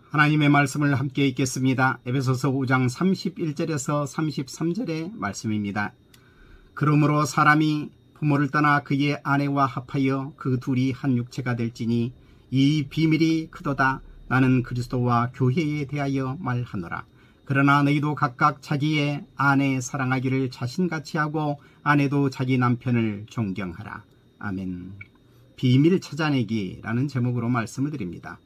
하나님의 말씀을 함께 읽겠습니다. 에베소서 5장 31절에서 33절의 말씀입니다. 그러므로 사람이 부모를 떠나 그의 아내와 합하여 그 둘이 한 육체가 될지니 이 비밀이 크도다. 나는 그리스도와 교회에 대하여 말하노라. 그러나 너희도 각각 자기의 아내 사랑하기를 자신같이 하고 아내도 자기 남편을 존경하라. 아멘. 비밀 찾아내기라는 제목으로 말씀을 드립니다.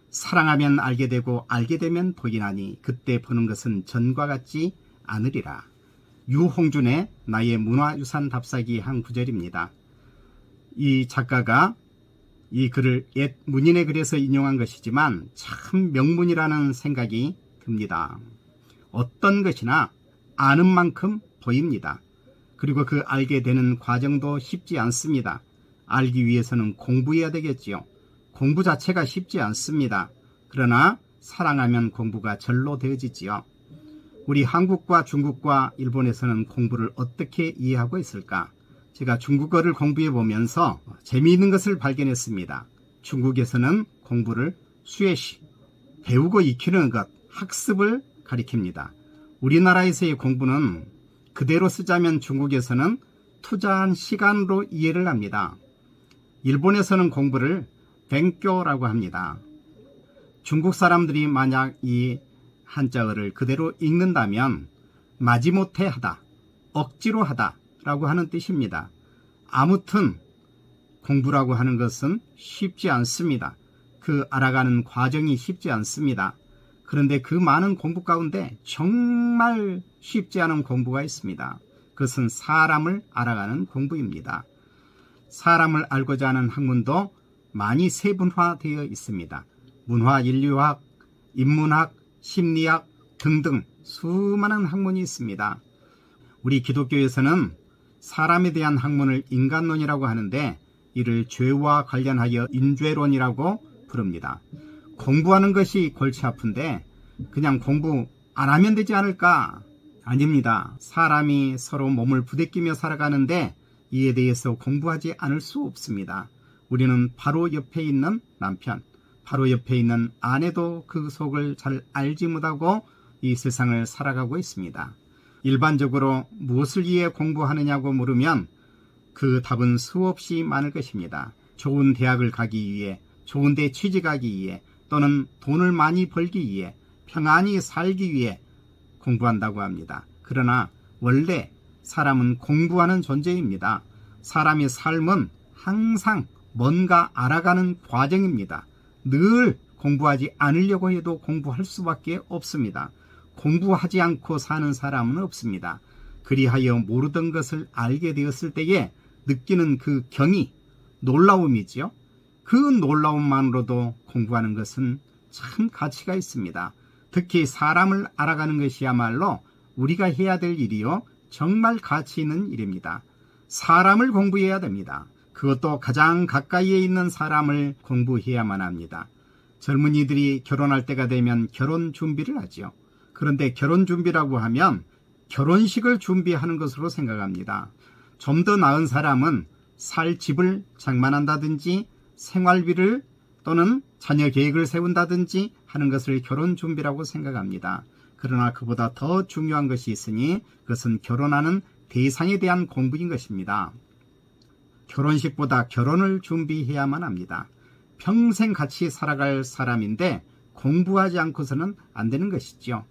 사랑하면 알게 되고 알게 되면 보이나니 그때 보는 것은 전과 같지 않으리라. 유홍준의 나의 문화유산 답사기 한 구절입니다. 이 작가가 이 글을 옛 문인의 글에서 인용한 것이지만 참 명문이라는 생각이 듭니다. 어떤 것이나 아는 만큼 보입니다. 그리고 그 알게 되는 과정도 쉽지 않습니다. 알기 위해서는 공부해야 되겠지요. 공부 자체가 쉽지 않습니다. 그러나 사랑하면 공부가 절로 되어지지요. 우리 한국과 중국과 일본에서는 공부를 어떻게 이해하고 있을까? 제가 중국어를 공부해 보면서 재미있는 것을 발견했습니다. 중국에서는 공부를 수에시, 배우고 익히는 것, 학습을 가리킵니다. 우리나라에서의 공부는 그대로 쓰자면 중국에서는 투자한 시간으로 이해를 합니다. 일본에서는 공부를 뱅교라고 합니다. 중국 사람들이 만약 이 한자어를 그대로 읽는다면 마지못해 하다, 억지로 하다 라고 하는 뜻입니다. 아무튼 공부라고 하는 것은 쉽지 않습니다. 그 알아가는 과정이 쉽지 않습니다. 그런데 그 많은 공부 가운데 정말 쉽지 않은 공부가 있습니다. 그것은 사람을 알아가는 공부입니다. 사람을 알고자 하는 학문도 많이 세분화되어 있습니다. 문화, 인류학, 인문학, 심리학 등등 수많은 학문이 있습니다. 우리 기독교에서는 사람에 대한 학문을 인간론이라고 하는데 이를 죄와 관련하여 인죄론이라고 부릅니다. 공부하는 것이 골치 아픈데 그냥 공부 안 하면 되지 않을까? 아닙니다. 사람이 서로 몸을 부대끼며 살아가는데 이에 대해서 공부하지 않을 수 없습니다. 우리는 바로 옆에 있는 남편, 바로 옆에 있는 아내도 그 속을 잘 알지 못하고 이 세상을 살아가고 있습니다. 일반적으로 무엇을 위해 공부하느냐고 물으면 그 답은 수없이 많을 것입니다. 좋은 대학을 가기 위해, 좋은 데 취직하기 위해, 또는 돈을 많이 벌기 위해, 평안히 살기 위해 공부한다고 합니다. 그러나 원래 사람은 공부하는 존재입니다. 사람의 삶은 항상 뭔가 알아가는 과정입니다. 늘 공부하지 않으려고 해도 공부할 수밖에 없습니다. 공부하지 않고 사는 사람은 없습니다. 그리하여 모르던 것을 알게 되었을 때에 느끼는 그 경이, 놀라움이지요. 그 놀라움만으로도 공부하는 것은 참 가치가 있습니다. 특히 사람을 알아가는 것이야말로 우리가 해야 될 일이요, 정말 가치 있는 일입니다. 사람을 공부해야 됩니다. 그것도 가장 가까이에 있는 사람을 공부해야만 합니다. 젊은이들이 결혼할 때가 되면 결혼 준비를 하지요. 그런데 결혼 준비라고 하면 결혼식을 준비하는 것으로 생각합니다. 좀 더 나은 사람은 살 집을 장만한다든지 생활비를 또는 자녀 계획을 세운다든지 하는 것을 결혼 준비라고 생각합니다. 그러나 그보다 더 중요한 것이 있으니 그것은 결혼하는 대상에 대한 공부인 것입니다. 결혼식보다 결혼을 준비해야만 합니다. 평생 같이 살아갈 사람인데 공부하지 않고서는 안 되는 것이죠.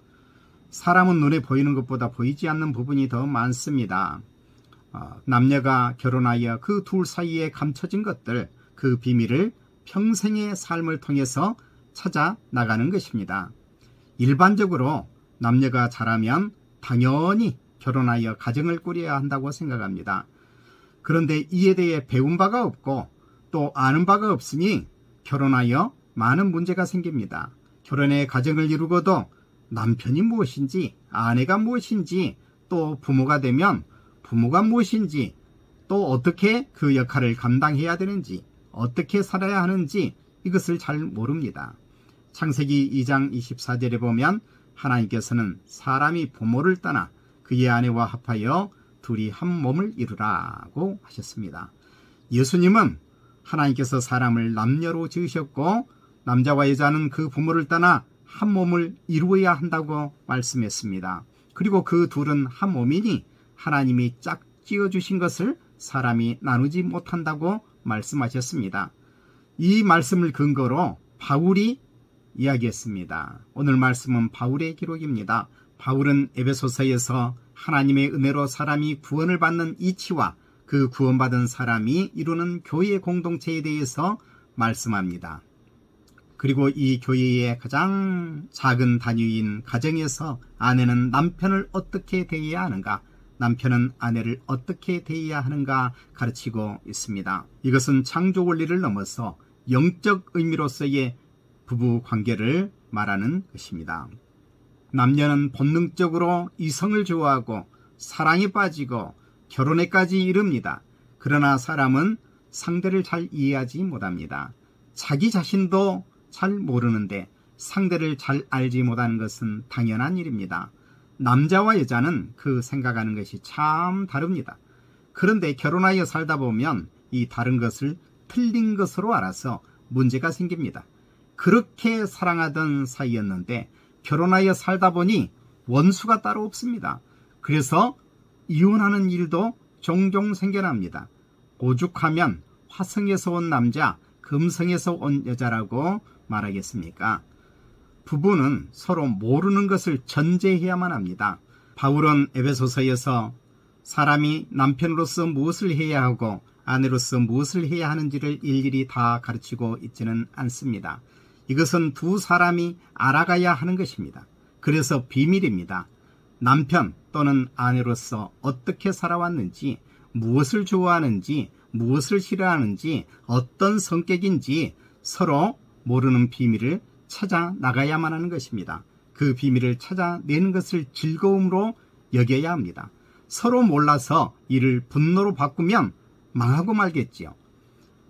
사람은 눈에 보이는 것보다 보이지 않는 부분이 더 많습니다. 남녀가 결혼하여 그 둘 사이에 감춰진 것들, 그 비밀을 평생의 삶을 통해서 찾아 나가는 것입니다. 일반적으로 남녀가 자라면 당연히 결혼하여 가정을 꾸려야 한다고 생각합니다. 그런데 이에 대해 배운 바가 없고 또 아는 바가 없으니 결혼하여 많은 문제가 생깁니다. 결혼해 가정을 이루고도 남편이 무엇인지, 아내가 무엇인지, 또 부모가 되면 부모가 무엇인지, 또 어떻게 그 역할을 감당해야 되는지, 어떻게 살아야 하는지 이것을 잘 모릅니다. 창세기 2장 24절에 보면 하나님께서는 사람이 부모를 떠나 그의 아내와 합하여 둘이 한 몸을 이루라고 하셨습니다. 예수님은 하나님께서 사람을 남녀로 지으셨고 남자와 여자는 그 부모를 떠나 한 몸을 이루어야 한다고 말씀했습니다. 그리고 그 둘은 한 몸이니 하나님이 짝지어 주신 것을 사람이 나누지 못한다고 말씀하셨습니다. 이 말씀을 근거로 바울이 이야기했습니다. 오늘 말씀은 바울의 기록입니다. 바울은 에베소서에서 하나님의 은혜로 사람이 구원을 받는 이치와 그 구원받은 사람이 이루는 교회 공동체에 대해서 말씀합니다. 그리고 이 교회의 가장 작은 단위인 가정에서 아내는 남편을 어떻게 대해야 하는가, 남편은 아내를 어떻게 대해야 하는가 가르치고 있습니다. 이것은 창조 원리를 넘어서 영적 의미로서의 부부 관계를 말하는 것입니다. 남녀는 본능적으로 이성을 좋아하고 사랑에 빠지고 결혼에까지 이릅니다. 그러나 사람은 상대를 잘 이해하지 못합니다. 자기 자신도 잘 모르는데 상대를 잘 알지 못하는 것은 당연한 일입니다. 남자와 여자는 그 생각하는 것이 참 다릅니다. 그런데 결혼하여 살다 보면 이 다른 것을 틀린 것으로 알아서 문제가 생깁니다. 그렇게 사랑하던 사이였는데 결혼하여 살다 보니 원수가 따로 없습니다. 그래서 이혼하는 일도 종종 생겨납니다. 오죽하면 화성에서 온 남자, 금성에서 온 여자라고 말하겠습니까? 부부는 서로 모르는 것을 전제해야만 합니다. 바울은 에베소서에서 사람이 남편으로서 무엇을 해야 하고 아내로서 무엇을 해야 하는지를 일일이 다 가르치고 있지는 않습니다. 이것은 두 사람이 알아가야 하는 것입니다. 그래서 비밀입니다. 남편 또는 아내로서 어떻게 살아왔는지, 무엇을 좋아하는지, 무엇을 싫어하는지, 어떤 성격인지 서로 모르는 비밀을 찾아 나가야만 하는 것입니다. 그 비밀을 찾아내는 것을 즐거움으로 여겨야 합니다. 서로 몰라서 이를 분노로 바꾸면 망하고 말겠지요.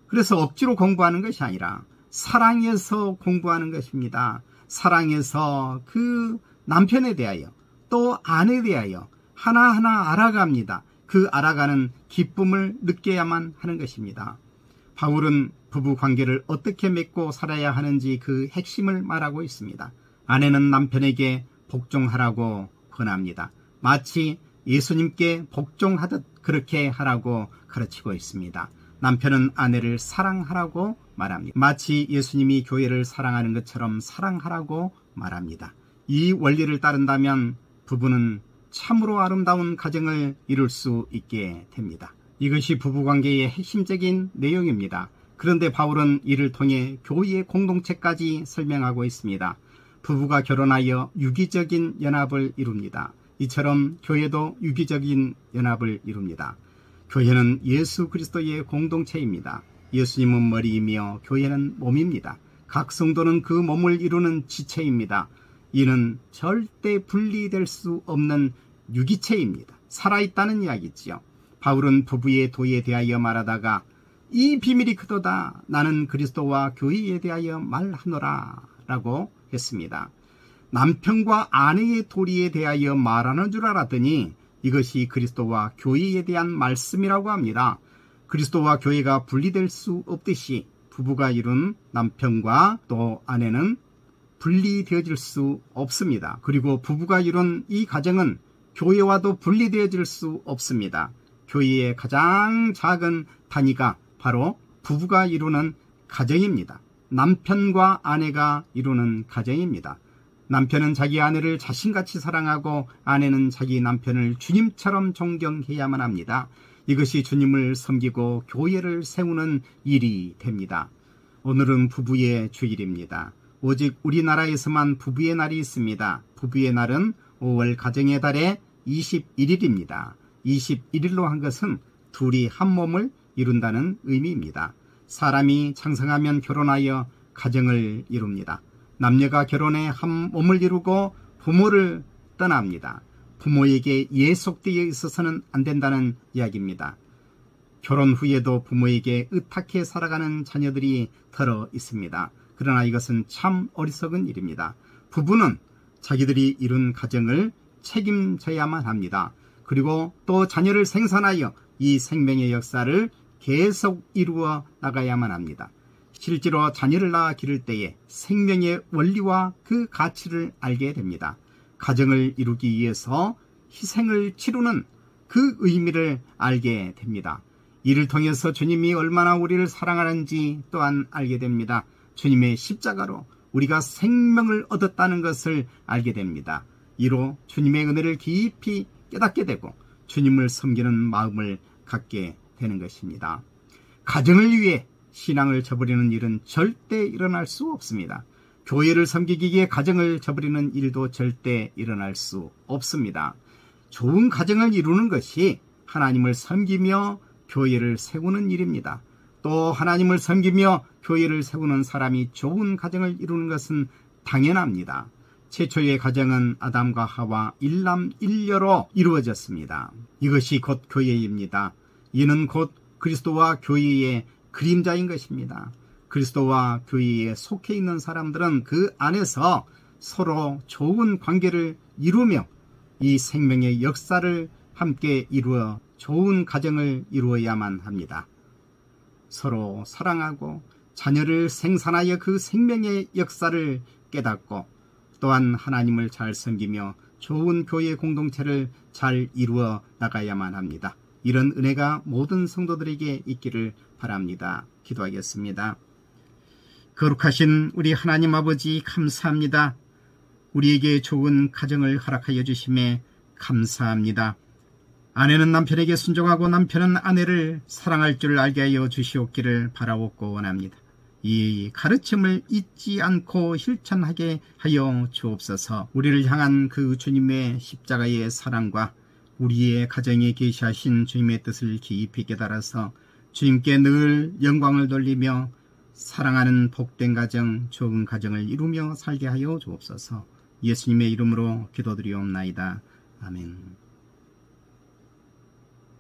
그래서 억지로 공부하는 것이 아니라 사랑해서 공부하는 것입니다. 사랑해서 그 남편에 대하여 또 아내에 대하여 하나하나 알아갑니다. 그 알아가는 기쁨을 느껴야만 하는 것입니다. 바울은 부부 관계를 어떻게 맺고 살아야 하는지 그 핵심을 말하고 있습니다. 아내는 남편에게 복종하라고 권합니다. 마치 예수님께 복종하듯 그렇게 하라고 가르치고 있습니다. 남편은 아내를 사랑하라고 말합니다. 마치 예수님이 교회를 사랑하는 것처럼 사랑하라고 말합니다. 이 원리를 따른다면 부부는 참으로 아름다운 가정을 이룰 수 있게 됩니다. 이것이 부부관계의 핵심적인 내용입니다. 그런데 바울은 이를 통해 교회의 공동체까지 설명하고 있습니다. 부부가 결혼하여 유기적인 연합을 이룹니다. 이처럼 교회도 유기적인 연합을 이룹니다. 교회는 예수 그리스도의 공동체입니다. 예수님은 머리이며 교회는 몸입니다. 각 성도는 그 몸을 이루는 지체입니다. 이는 절대 분리될 수 없는 유기체입니다. 살아있다는 이야기지요. 바울은 부부의 도에 대하여 말하다가 이 비밀이 크도다 나는 그리스도와 교회에 대하여 말하노라 라고 했습니다. 남편과 아내의 도리에 대하여 말하는 줄 알았더니 이것이 그리스도와 교회에 대한 말씀이라고 합니다. 그리스도와 교회가 분리될 수 없듯이 부부가 이룬 남편과 또 아내는 분리되어질 수 없습니다. 그리고 부부가 이룬 이 가정은 교회와도 분리되어질 수 없습니다. 교회의 가장 작은 단위가 바로 부부가 이루는 가정입니다. 남편과 아내가 이루는 가정입니다. 남편은 자기 아내를 자신같이 사랑하고 아내는 자기 남편을 주님처럼 존경해야만 합니다. 이것이 주님을 섬기고 교회를 세우는 일이 됩니다. 오늘은 부부의 주일입니다. 오직 우리나라에서만 부부의 날이 있습니다. 부부의 날은 5월 가정의 달의 21일입니다. 21일로 한 것은 둘이 한 몸을 이룬다는 의미입니다. 사람이 장성하면 결혼하여 가정을 이룹니다. 남녀가 결혼해 한 몸을 이루고 부모를 떠납니다. 부모에게 예속되어 있어서는 안 된다는 이야기입니다. 결혼 후에도 부모에게 의탁해 살아가는 자녀들이 덜어 있습니다. 그러나 이것은 참 어리석은 일입니다. 부부는 자기들이 이룬 가정을 책임져야만 합니다. 그리고 또 자녀를 생산하여 이 생명의 역사를 계속 이루어 나가야만 합니다. 실제로 자녀를 낳아 기를 때에 생명의 원리와 그 가치를 알게 됩니다. 가정을 이루기 위해서 희생을 치르는 그 의미를 알게 됩니다. 이를 통해서 주님이 얼마나 우리를 사랑하는지 또한 알게 됩니다. 주님의 십자가로 우리가 생명을 얻었다는 것을 알게 됩니다. 이로 주님의 은혜를 깊이 깨닫게 되고 주님을 섬기는 마음을 갖게 되는 것입니다. 가정을 위해 신앙을 저버리는 일은 절대 일어날 수 없습니다. 교회를 섬기기 위해 가정을 저버리는 일도 절대 일어날 수 없습니다. 좋은 가정을 이루는 것이 하나님을 섬기며 교회를 세우는 일입니다. 또 하나님을 섬기며 교회를 세우는 사람이 좋은 가정을 이루는 것은 당연합니다. 최초의 가정은 아담과 하와 일남 일녀로 이루어졌습니다. 이것이 곧 교회입니다. 이는 곧 그리스도와 교회의 그림자인 것입니다. 그리스도와 교회에 속해 있는 사람들은 그 안에서 서로 좋은 관계를 이루며 이 생명의 역사를 함께 이루어 좋은 가정을 이루어야만 합니다. 서로 사랑하고 자녀를 생산하여 그 생명의 역사를 깨닫고 또한 하나님을 잘 섬기며 좋은 교회 공동체를 잘 이루어 나가야만 합니다. 이런 은혜가 모든 성도들에게 있기를 바랍니다. 기도하겠습니다. 거룩하신 우리 하나님 아버지 감사합니다. 우리에게 좋은 가정을 허락하여 주심에 감사합니다. 아내는 남편에게 순종하고 남편은 아내를 사랑할 줄 알게 하여 주시옵기를 바라옵고 원합니다. 이 가르침을 잊지 않고 실천하게 하여 주옵소서. 우리를 향한 그 주님의 십자가의 사랑과 우리의 가정에 계시하신 주님의 뜻을 깊이 깨달아서 주님께 늘 영광을 돌리며 사랑하는 복된 가정, 좋은 가정을 이루며 살게 하여 주옵소서. 예수님의 이름으로 기도드리옵나이다. 아멘.